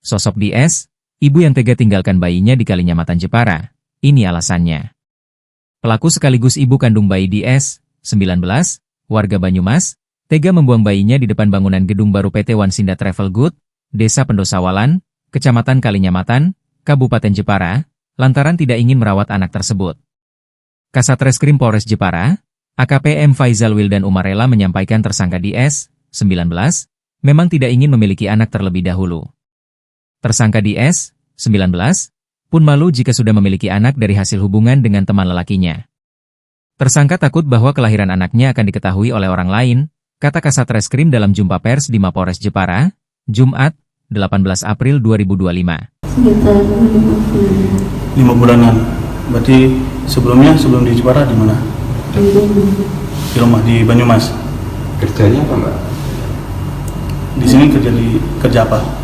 Sosok DS, ibu yang tega tinggalkan bayinya di Kalinyamatan Jepara. Ini alasannya. Pelaku sekaligus ibu kandung bayi DS, 19, warga Banyumas, tega membuang bayinya di depan bangunan gedung baru PT Wansinda Travel Good, Desa Pendosawalan, Kecamatan Kalinyamatan, Kabupaten Jepara, lantaran tidak ingin merawat anak tersebut. Kasat Reskrim Polres Jepara, AKP M. Faizal Wildan Umarela menyampaikan tersangka DS, 19, memang tidak ingin memiliki anak terlebih dahulu. Tersangka DS, 19, pun malu jika sudah memiliki anak dari hasil hubungan dengan teman lelakinya. Tersangka takut bahwa kelahiran anaknya akan diketahui oleh orang lain, kata Kasat Reskrim dalam jumpa pers di Mapolres Jepara, Jumat, 18 April 2025. Sekitar 5 bulanan. Berarti sebelum di Jepara di mana? Di rumah di Banyumas. Kerjanya apa, Mbak? Di sini kerja apa?